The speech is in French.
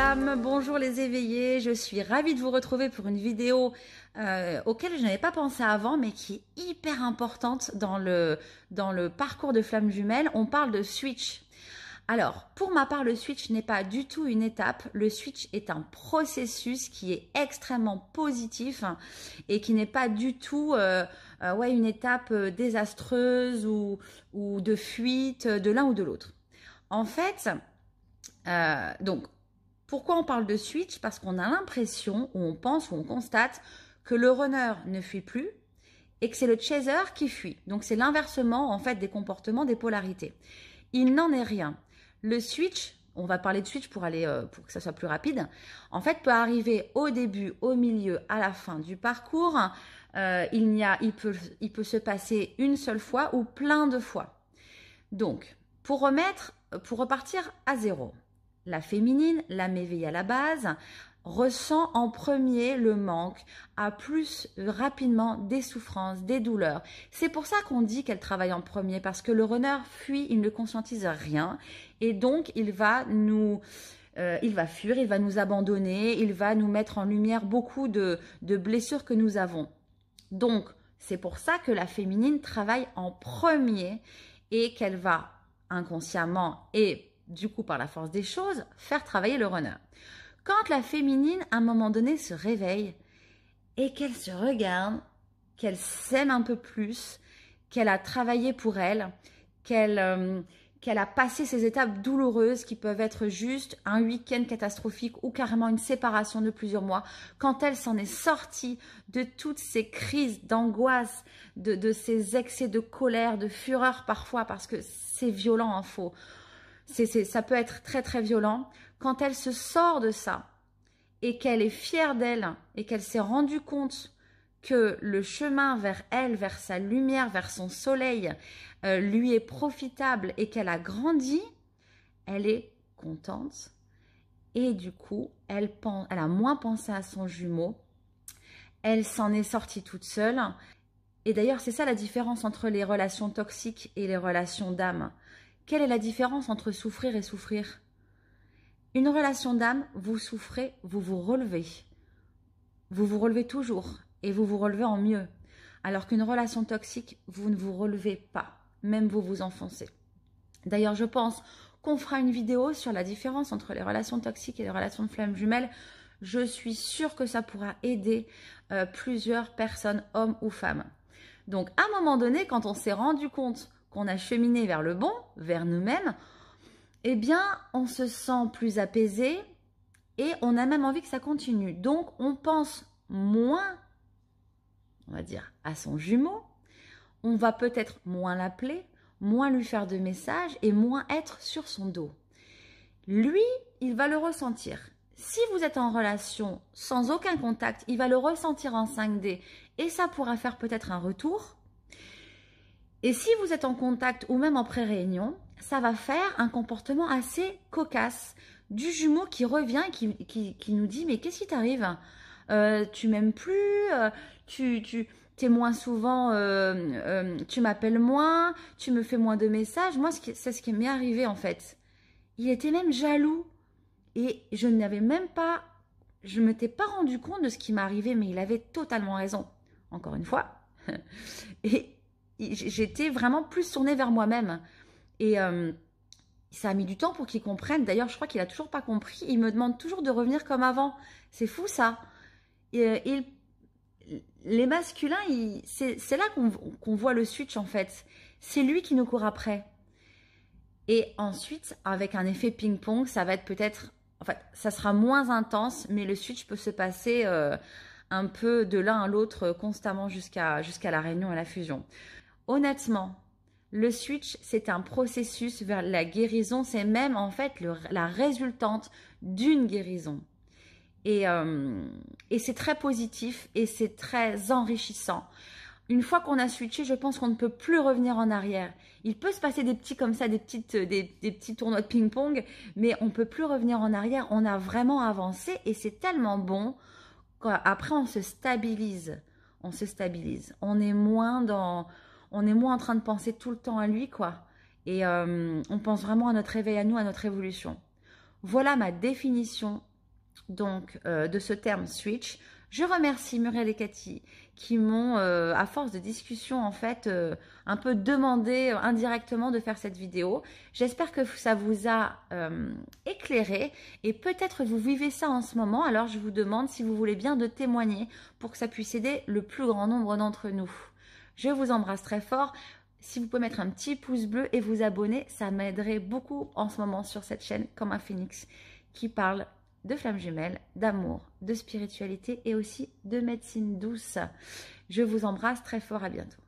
flammes, bonjour les éveillés, je suis ravie de vous retrouver pour une vidéo auquel je n'avais pas pensé avant mais qui est hyper importante dans le parcours de flammes jumelles. On parle de switch. Alors, pour ma part, le switch n'est pas du tout une étape. Le switch est un processus qui est extrêmement positif et qui n'est pas du tout une étape désastreuse ou de fuite de l'un ou de l'autre. En fait, donc, pourquoi on parle de switch? Parce qu'on a l'impression, ou on pense, ou on constate que le runner ne fuit plus et que c'est le chaser qui fuit. Donc, c'est l'inversement en fait des comportements, des polarités. Il n'en est rien. Le switch, on va parler de switch pour que ça soit plus rapide, en fait peut arriver au début, au milieu, à la fin du parcours. Il peut se passer une seule fois ou plein de fois. Donc, pour repartir à zéro, la féminine, l'âme éveillée à la base, ressent en premier le manque, a plus rapidement des souffrances, des douleurs. C'est pour ça qu'on dit qu'elle travaille en premier, parce que le runner fuit, il ne conscientise rien et donc il va fuir, il va nous abandonner, il va nous mettre en lumière beaucoup de blessures que nous avons. Donc, c'est pour ça que la féminine travaille en premier et qu'elle va inconsciemment et du coup par la force des choses faire travailler le runner. Quand la féminine, à un moment donné, se réveille et qu'elle se regarde, qu'elle s'aime un peu plus, qu'elle a travaillé pour elle, qu'elle a passé ces étapes douloureuses qui peuvent être juste un week-end catastrophique ou carrément une séparation de plusieurs mois, quand elle s'en est sortie de toutes ces crises d'angoisse, de ces excès de colère, de fureur parfois, parce que c'est violent, hein, ça peut être très très violent. Quand elle se sort de ça et qu'elle est fière d'elle et qu'elle s'est rendue compte que le chemin vers elle, vers sa lumière, vers son soleil, lui est profitable et qu'elle a grandi, elle est contente et du coup, elle a moins pensé à son jumeau, elle s'en est sortie toute seule. Et d'ailleurs, c'est ça la différence entre les relations toxiques et les relations d'âme. Quelle est la différence entre souffrir et souffrir? Une relation d'âme, vous souffrez, vous vous relevez. Vous vous relevez toujours et vous vous relevez en mieux. Alors qu'une relation toxique, vous ne vous relevez pas, même vous vous enfoncez. D'ailleurs, je pense qu'on fera une vidéo sur la différence entre les relations toxiques et les relations de flammes jumelles. Je suis sûre que ça pourra aider plusieurs personnes, hommes ou femmes. Donc, à un moment donné, quand on s'est rendu compte qu'on a cheminé vers le bon, vers nous-mêmes, eh bien, on se sent plus apaisé et on a même envie que ça continue. Donc, on pense moins, on va dire, à son jumeau. On va peut-être moins l'appeler, moins lui faire de messages et moins être sur son dos. Lui, il va le ressentir. Si vous êtes en relation sans aucun contact, il va le ressentir en 5D et ça pourra faire peut-être un retour. Et si vous êtes en contact ou même en pré-réunion, ça va faire un comportement assez cocasse du jumeau qui revient et qui nous dit « Mais qu'est-ce qui t'arrive? Tu m'aimes plus, tu es moins souvent, tu m'appelles moins, tu me fais moins de messages. » Moi, c'est ce qui m'est arrivé en fait. Il était même jaloux et je m'étais pas rendu compte de ce qui m'arrivait, mais il avait totalement raison. Encore une fois. Et j'étais vraiment plus tournée vers moi-même. Et ça a mis du temps pour qu'il comprenne. D'ailleurs, je crois qu'il a toujours pas compris. Il me demande toujours de revenir comme avant. C'est fou ça. Et les masculins, c'est là qu'on voit le switch en fait. C'est lui qui nous court après. Et ensuite, avec un effet ping-pong, ça va être peut-être... En fait, ça sera moins intense, mais le switch peut se passer un peu de l'un à l'autre constamment jusqu'à la réunion et la fusion. Honnêtement, le switch, c'est un processus vers la guérison. C'est même en fait la résultante d'une guérison. Et c'est très positif et c'est très enrichissant. Une fois qu'on a switché, je pense qu'on ne peut plus revenir en arrière. Il peut se passer des petits comme ça, des petits tournois de ping-pong, mais on ne peut plus revenir en arrière. On a vraiment avancé et c'est tellement bon qu'après on se stabilise. On se stabilise. On est moins en train de penser tout le temps à lui, quoi. Et on pense vraiment à notre éveil à nous, à notre évolution. Voilà ma définition donc de ce terme switch. Je remercie Muriel et Cathy qui m'ont, à force de discussion, en fait, un peu demandé indirectement de faire cette vidéo. J'espère que ça vous a éclairé et peut-être vous vivez ça en ce moment. Alors, je vous demande si vous voulez bien de témoigner pour que ça puisse aider le plus grand nombre d'entre nous. Je vous embrasse très fort. Si vous pouvez mettre un petit pouce bleu et vous abonner, ça m'aiderait beaucoup en ce moment sur cette chaîne comme un phénix qui parle de flammes jumelles, d'amour, de spiritualité et aussi de médecine douce. Je vous embrasse très fort, à bientôt.